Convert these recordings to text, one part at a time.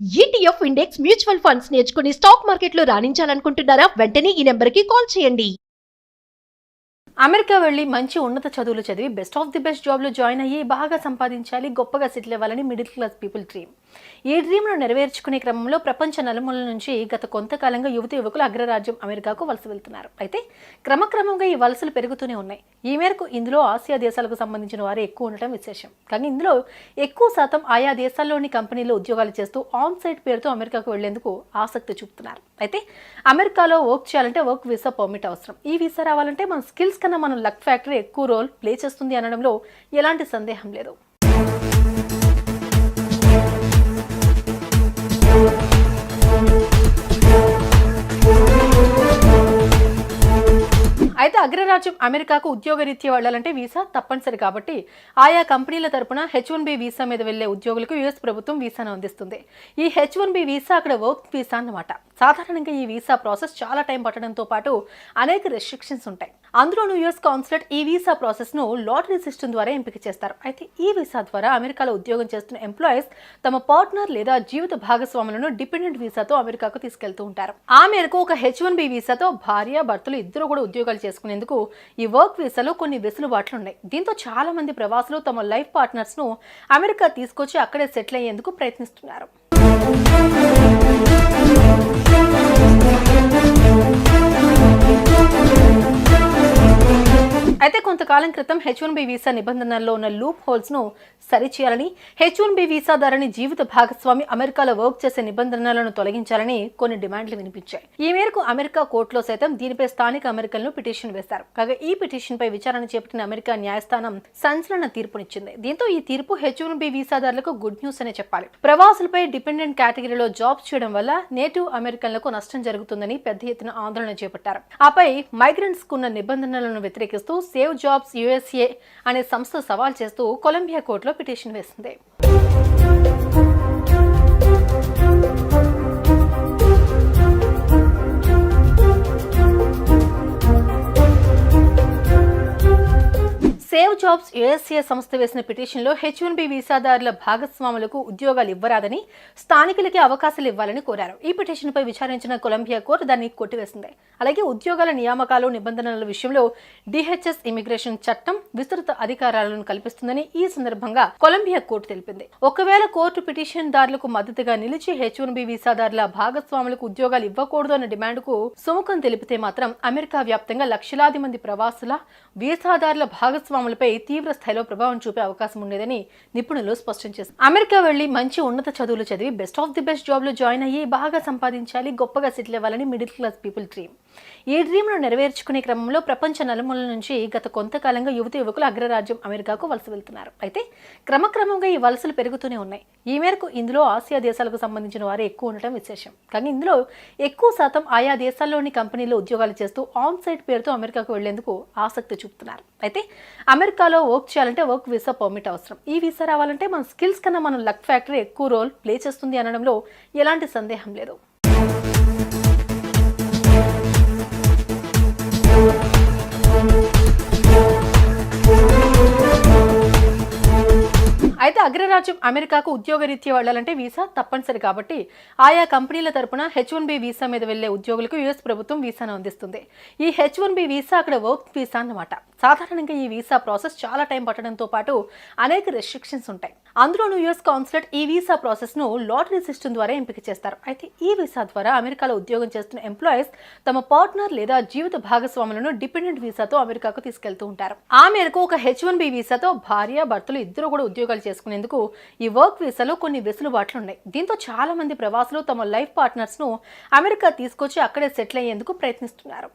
ETF index mutual funds నేర్చుకుని stock మార్కెట్లో రాణించాలనుకుంటున్నారా? వెంటనే ఈ నెంబర్కి కాల్ చేయండి. అమెరికా వెళ్ళి మంచి ఉన్నత చదువులు చదివి బెస్ట్ ఆఫ్ ది బెస్ట్ జాబ్లో జాయిన్ అయ్యి బాగా సంపాదించాలి, గొప్పగా సెటిల్ అవ్వాలని మిడిల్ క్లాస్ పీపుల్ డ్రీమ్. ఈ డ్రీమ్ను నెరవేర్చుకునే క్రమంలో ప్రపంచ నలుమూలల నుంచి గత కొంతకాలంగా యువకులు అగ్రరాజ్యం అమెరికాకు వలస వెళ్తున్నారు. అయితే క్రమక్రమంగా ఈ వలసలు పెరుగుతూనే ఉన్నాయి. ఈ మేరకు ఇందులో ఆసియా దేశాలకు సంబంధించిన వారు ఎక్కువ ఉండటం విశేషం. కానీ ఇందులో ఎక్కువ శాతం ఆయా దేశాల్లోని కంపెనీల్లో ఉద్యోగాలు చేస్తూ ఆన్ సైట్ పేరుతో అమెరికాకు వెళ్లేందుకు ఆసక్తి చూపుతున్నారు. అయితే అమెరికాలో వర్క్ చేయాలంటే వర్క్ వీసా పర్మిట్ అవసరం. ఈ వీసా రావాలంటే మన స్కిల్స్ కన్నా మన లక్ ఫ్యాక్టరీ ఎక్కువ రోల్ ప్లే చేస్తుంది అనడంలో ఎలాంటి సందేహం లేదు. అయితే అగ్రరాజ్యం అమెరికాకు ఉద్యోగరీత్యా వెళ్లాలంటే వీసా తప్పనిసరి కాబట్టి ఆయా కంపెనీల తరపున H1B వీసా మీద వెళ్లే ఉద్యోగులకు యుఎస్ ప్రభుత్వం వీసాను అందిస్తుంది. ఈ H1B వీసా అక్కడ వర్క్ వీసా అన్నమాట. సాధారణంగా ఈ వీసా ప్రాసెస్ చాలా టైం పట్టడంతో పాటు అనేక రెస్ట్రిక్షన్స్ ఉంటాయి. అందులోనూ యుఎస్ కాన్సులేట్ ఈ వీసా ప్రాసెస్ ను లాటరీ సిస్టమ్ ద్వారా ఎంపిక చేస్తారు. అయితే ఈ వీసా ద్వారా అమెరికాలో ఉద్యోగం చేస్తున్న ఎంప్లాయీస్ తమ పార్ట్నర్ లేదా జీవిత భాగస్వాములను డిపెండెంట్ వీసాతో అమెరికాకు తీసుకెళ్తూ ఉంటారు. ఆ మేరకు ఒక H1B వీసాతో భార్య భర్తలు ఇద్దరు కూడా ఉద్యోగాలు చేసుకునేందుకు ఈ వర్క్ వీసాలో కొన్ని వెసులుబాట్లు ఉన్నాయి. దీంతో చాలా మంది ప్రవాసులు తమ లైఫ్ పార్ట్నర్స్ ను అమెరికా తీసుకొచ్చి అక్కడే సెటిల్ అయ్యేందుకు ప్రయత్నిస్తున్నారు. అయితే కొంతకాలం క్రితం H1B వీసా నిబంధనల్లో ఉన్న లూప్ హోల్స్ ను సరిచేయాలని, H1B వీసాదారుని జీవిత భాగస్వామి అమెరికాలో వర్క్ చేసే నిబంధనలను తొలగించాలని కొన్ని డిమాండ్లు వినిపించాయి. ఈ మేరకు అమెరికా కోర్టులో సైతం దీనిపై స్థానిక అమెరికన్లు పిటిషన్ వేశారు. కాగా ఈ పిటిషన్ పై విచారణ చేపట్టిన అమెరికా న్యాయస్థానం సంచలన తీర్పునిచ్చింది. దీంతో ఈ తీర్పు H1B వీసాదారులకు గుడ్ న్యూస్ అనే చెప్పాలి. ప్రవాసులపై డిపెండెంట్ కేటగిరీలో జాబ్స్ చేయడం వల్ల నేటివ్ అమెరికన్లకు నష్టం జరుగుతుందని పెద్ద ఎత్తున ఆందోళన చేపట్టారు. ఆపై మైగ్రెంట్స్ కున్న నిబంధనలను వ్యతిరేకిస్తూ సేవ్ జాబ్స్ USA అనే సంస్థ సవాల్ చేస్తూ కొలంబియా కోర్టులో పిటిషన్ వేసింది. సేవ్ జాబ్స్ USA సంస్థ వేసిన పిటిషన్లో H1B వీసాదారుల భాగస్వాములకు ఉద్యోగాలు ఇవ్వరాదని, స్థానికులకి అవకాశాలు ఇవ్వాలని కోరారు. ఈ పిటిషన్పై విచారించిన కొలంబియా కోర్టు దాన్ని కొట్టివేసింది. అలాగే ఉద్యోగాల నియామకాలు నిబంధనల విషయంలో DHS ఇమిగ్రేషన్ చట్టం విస్తృత అధికారాలను కల్పిస్తుందని ఈ సందర్భంగా కొలంబియా కోర్టు తెలిపింది. ఒకవేళ కోర్టు పిటిషన్ దారులకు మద్దతుగా నిలిచి H1B వీసాదారుల భాగస్వాములకు ఉద్యోగాలు ఇవ్వకూడదు అన్న డిమాండ్కు సుముఖం తెలిపితే మాత్రం అమెరికా వ్యాప్తంగా లక్షలాది మంది ప్రవాసుల వీసాదారుల భాగస్వాములపై తీవ్ర స్థాయిలో ప్రభావం చూపే అవకాశం ఉండేదని నిపుణులు స్పష్టం చేశారు. అమెరికా వెళ్లి మంచి ఉన్నత చదువులు చదివి best of the best job లో జాయిన్ అయ్యి బాగా సంపాదించాలి, గొప్పగా సెటిల్ అవ్వాలని మిడిల్ క్లాస్ పీపుల్ డ్రీమ్. ఈ డ్రీమ్ను నెరవేర్చుకునే క్రమంలో ప్రపంచ నలుమూలల నుంచి గత కొంతకాలంగా యువకులు అగ్రరాజ్యం అమెరికాకు వలస వెళ్తున్నారు. అయితే క్రమక్రమంగా ఈ వలసలు పెరుగుతూనే ఉన్నాయి. ఈ మేరకు ఇందులో ఆసియా దేశాలకు సంబంధించిన వారు ఎక్కువ ఉండటం విశేషం. కానీ ఇందులో ఎక్కువ శాతం ఆయా దేశాల్లోని కంపెనీల్లో ఉద్యోగాలు చేస్తూ ఆన్ సైట్ పేరుతో అమెరికాకు వెళ్లేందుకు ఆసక్తి చూపుతున్నారు. అయితే అమెరికాలో వర్క్ చేయాలంటే వర్క్ వీసా పర్మిట్ అవసరం. ఈ వీసా రావాలంటే మన స్కిల్స్ కన్నా మన లక్ ఫ్యాక్టరీ ఎక్కువ రోల్ ప్లే చేస్తుంది అనడంలో ఎలాంటి సందేహం లేదు. అయితే అగ్రరాజ్యం అమెరికాకు ఉద్యోగరీత్యా వెళ్లాలంటే వీసా తప్పనిసరి కాబట్టి ఆయా కంపెనీల తరపున H1B వీసా మీద వెళ్లే ఉద్యోగులకు యుఎస్ ప్రభుత్వం వీసాను అందిస్తుంది. ఈ H1B వీసా అక్కడ వర్క్ వీసా అన్నమాట. సాధారణంగా ఈ వీసా ప్రాసెస్ చాలా టైం పట్టడంతో పాటు అనేక రెస్ట్రిక్షన్స్ ఉంటాయి. అందులోనూ యుఎస్ కాన్సులేట్ ఈ వీసా ప్రాసెస్ ను లాటరీ సిస్టమ్ ద్వారా ఎంపిక చేస్తారు. అయితే ఈ వీసా ద్వారా అమెరికాలో ఉద్యోగం చేస్తున్న ఎంప్లాయీస్ తమ పార్ట్నర్ లేదా జీవిత భాగస్వాములను డిపెండెంట్ వీసాతో అమెరికాకు తీసుకెళ్తూ ఉంటారు. ఆ మేరకు ఒక H1B వీసాతో భార్య భర్తలు ఇద్దరు కూడా ఉద్యోగాలు చేసుకునేందుకు ఈ వర్క్ వీసాలో కొన్ని వెసులుబాట్లు ఉన్నాయి. దీంతో చాలా మంది ప్రవాసులు తమ లైఫ్ పార్ట్నర్స్ ను అమెరికా తీసుకొచ్చి అక్కడే సెటిల్ అయ్యేందుకు ప్రయత్నిస్తున్నారు.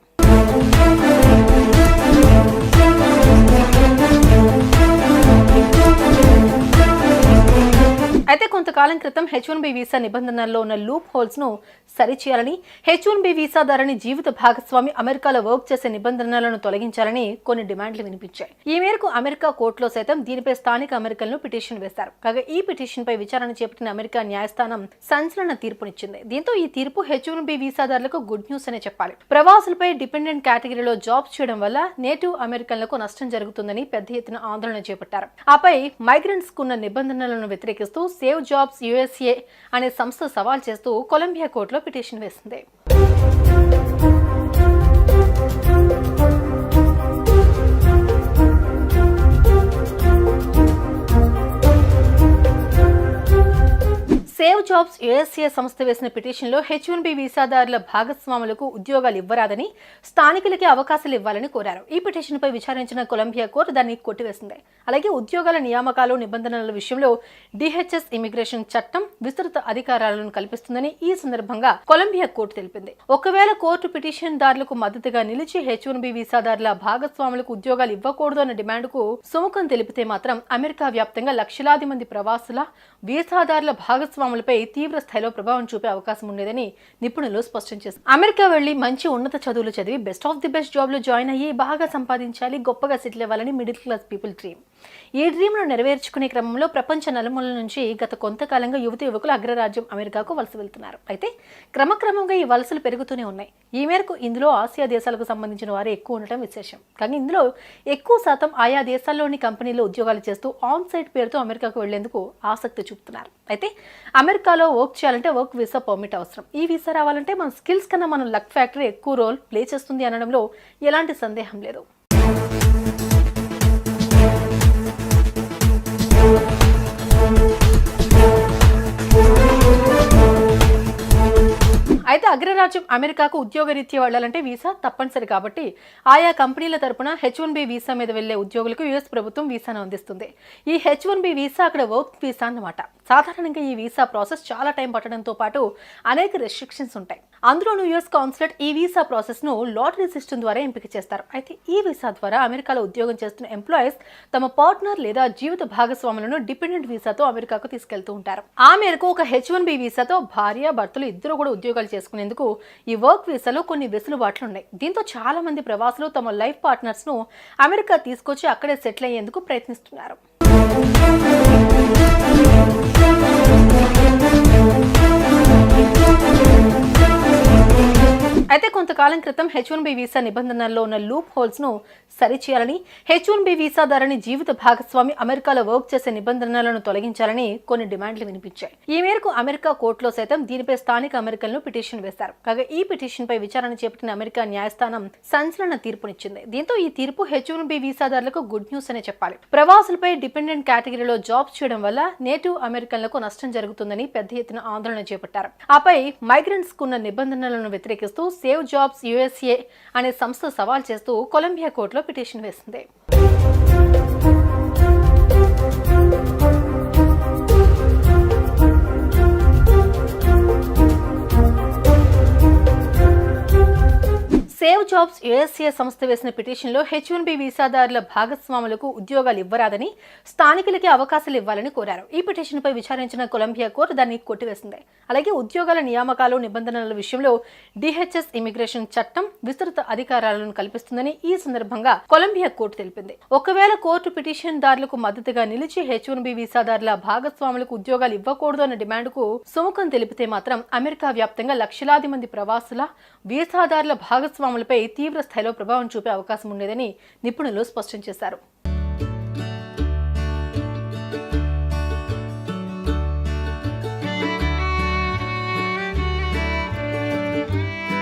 అయితే కొంతకాలం క్రితం H1B వీసా నిబంధనల్లో ఉన్న లూప్ హోల్స్ ను సరిచేయాలని, H1B వీసాదారుని జీవిత భాగస్వామి అమెరికాలో వర్క్ చేసే నిబంధనలను తొలగించాలని కొన్ని డిమాండ్లు వినిపించాయి. ఈ మేరకు అమెరికా కోర్టులో సైతం దీనిపై స్థానిక అమెరికన్లు పిటిషన్ వేశారు. కాగా ఈ పిటిషన్ పై విచారణ చేపట్టిన అమెరికా న్యాయస్థానం సంచలన తీర్పునిచ్చింది. దీంతో ఈ తీర్పు H1B వీసాదారులకు గుడ్ న్యూస్ అనే చెప్పాలి. ప్రవాసులపై డిపెండెంట్ కేటగిరీలో జాబ్స్ చేయడం వల్ల నేటివ్ అమెరికన్లకు నష్టం జరుగుతుందని పెద్ద ఎత్తున ఆందోళన చేపట్టారు. ఆపై మైగ్రెంట్స్ కున్న నిబంధనలను వ్యతిరేకిస్తూ సేవ్ జాబ్స్ యుఎస్ఏ అనే సంస్థ సవాల్ చేస్తూ కొలంబియా కోర్టులో పిటిషన్ వేసింది. సేవ్ జాబ్స్ యుఎస్ఏ సంస్థ వేసిన పిటిషన్లో H1B వీసాదారుల భాగస్వాములకు ఉద్యోగాలు ఇవ్వరాదని, స్థానికులకి అవకాశాలు ఇవ్వాలని కోరారు. ఈ పిటిషన్పై విచారించిన కొలంబియా కోర్టు దాన్ని కొట్టివేసింది. అలాగే ఉద్యోగాల నియామకాలు నిబంధనల విషయంలో DHS ఇమిగ్రేషన్ చట్టం విస్తృత అధికారాలను కల్పిస్తుందని ఈ సందర్భంగా కొలంబియా కోర్టు తెలిపింది. ఒకవేళ కోర్టు పిటిషన్ దారులకు మద్దతుగా నిలిచి H1B వీసాదారుల భాగస్వాములకు ఉద్యోగాలు ఇవ్వకూడదు అన్న డిమాండ్కు సుముఖం తెలిపితే మాత్రం అమెరికా వ్యాప్తంగా లక్షలాది మంది ప్రవాసుల వీసాదారుల భాగస్వాములపై తీవ్ర స్థాయిలో ప్రభావం చూపే అవకాశం ఉండేదని నిపుణులు స్పష్టం చేశారు. అమెరికా వెళ్లి మంచి ఉన్నత చదువులు చదివి best of the best job లో జాయిన్ అయ్యి బాగా సంపాదించాలి, గొప్పగా సెటిల్ అవ్వాలని మిడిల్ క్లాస్ పీపుల్ డ్రీమ్. ఈ డ్రీమ్ ను నెరవేర్చుకునే క్రమంలో ప్రపంచ నలుమూలల నుంచి గత కొంతకాలంగా యువకులు అగ్రరాజ్యం అమెరికాకు వలస వెళ్తున్నారు. అయితే క్రమక్రమంగా ఈ వలసలు పెరుగుతూనే ఉన్నాయి. ఈ మేరకు ఇందులో ఆసియా దేశాలకు సంబంధించిన వారు ఎక్కువ ఉండటం విశేషం. కానీ ఇందులో ఎక్కువ శాతం ఆయా దేశాల్లోని కంపెనీలు ఉద్యోగాలు చేస్తూ ఆన్ సైట్ పేరుతో అమెరికాకు వెళ్లేందుకు ఆసక్తి చూపుతున్నారు. అయితే అమెరికాలో వర్క్ చేయాలంటే వర్క్ వీసా పర్మిట్ అవసరం. ఈ వీసా రావాలంటే మన స్కిల్స్ కన్నా మన లక్ ఫ్యాక్టరీ ఎక్కువ రోల్ ప్లే చేస్తుంది అనడంలో ఎలాంటి సందేహం లేదు. అయితే అగ్రరాజ్యం అమెరికాకు ఉద్యోగరీత్యా వెళ్లాలంటే వీసా తప్పనిసరి కాబట్టి ఆయా కంపెనీల తరపున H1B వీసా మీద వెళ్లే ఉద్యోగులకు యుఎస్ ప్రభుత్వం వీసాను అందిస్తుంది. ఈ H1B వీసా అక్కడ వర్క్ వీసా అన్నమాట. సాధారణంగా ఈ వీసా ప్రాసెస్ చాలా టైం పట్టడంతో పాటు అనేక రెస్ట్రిక్షన్స్ ఉంటాయి. అందులోనూ యుఎస్ కాన్సులేట్ ఈ వీసా ప్రాసెస్ ను లాటరీ సిస్టమ్ ద్వారా ఎంపిక చేస్తారు. అయితే ఈ వీసా ద్వారా అమెరికాలో ఉద్యోగం చేస్తున్న ఎంప్లాయీస్ తమ పార్ట్నర్ లేదా జీవిత భాగస్వాములను డిపెండెంట్ వీసాతో అమెరికాకు తీసుకెళ్తూ ఉంటారు. ఆ మేరకు ఒక H1B వీసాతో భార్య భర్తలు ఇద్దరు కూడా ఉద్యోగాలు చేసుకునేందుకు ఈ వర్క్ వీసాలో కొన్ని వెసులుబాట్లు ఉన్నాయి. దీంతో చాలా మంది ప్రవాసులు తమ లైఫ్ పార్ట్నర్స్ ను అమెరికా తీసుకొచ్చి అక్కడే సెటిల్ అయ్యేందుకు ప్రయత్నిస్తున్నారు. అయితే కొంతకాలం క్రితం H1B వీసా నిబంధనల్లో ఉన్న లూప్ హోల్స్ ను సరిచేయాలని, H1B వీసాదారుని జీవిత భాగస్వామి అమెరికాలో వర్క్ చేసే నిబంధనలను తొలగించాలని కొన్ని డిమాండ్లు వినిపించాయి. ఈ మేరకు అమెరికా కోర్టులో సైతం దీనిపై స్థానిక అమెరికన్లు పిటిషన్ వేశారు. కాగా ఈ పిటిషన్ పై విచారణ చేపట్టిన అమెరికా న్యాయస్థానం సంచలన తీర్పునిచ్చింది. దీంతో ఈ తీర్పు H1B వీసాదారులకు గుడ్ న్యూస్ అనే చెప్పాలి. ప్రవాసులపై డిపెండెంట్ కేటగిరీలో జాబ్స్ చేయడం వల్ల నేటివ్ అమెరికన్లకు నష్టం జరుగుతుందని పెద్ద ఎత్తున ఆందోళన చేపట్టారు. ఆపై మైగ్రెంట్స్ కున్న నిబంధనలను వ్యతిరేకిస్తూ సేవ్ జాబ్స్ యుఎస్ఏ అనే సంస్థ సవాల్ చేస్తూ కొలంబియా కోర్టులో పిటిషన్ వేసింది. సేవ్ జాబ్స్ యుఎస్ఏ సంస్థ వేసిన పిటిషన్లో H1B వీసాదారుల భాగస్వాములకు ఉద్యోగాలు ఇవ్వరాదని, స్థానికులకి అవకాశాలు ఇవ్వాలని కోరారు. ఈ పిటిషన్పై విచారించిన కొలంబియా కోర్టు దాన్ని కొట్టివేసింది. అలాగే ఉద్యోగాల నియామకాలు నిబంధనల విషయంలో DHS ఇమిగ్రేషన్ చట్టం విస్తృత అధికారాలను కల్పిస్తుందని ఈ సందర్భంగా కొలంబియా కోర్టు తెలిపింది. ఒకవేళ కోర్టు పిటిషన్ దారులకు మద్దతుగా నిలిచి H1B వీసాదారుల భాగస్వాములకు ఉద్యోగాలు ఇవ్వకూడదు అన్న డిమాండ్కు సుముఖం తెలిపితే మాత్రం అమెరికా వ్యాప్తంగా లక్షలాది మంది ప్రవాసుల వీసాదారుల భాగస్వాములపై తీవ్ర స్థాయిలో ప్రభావం చూపే అవకాశం ఉండేదని నిపుణులు స్పష్టం చేశారు.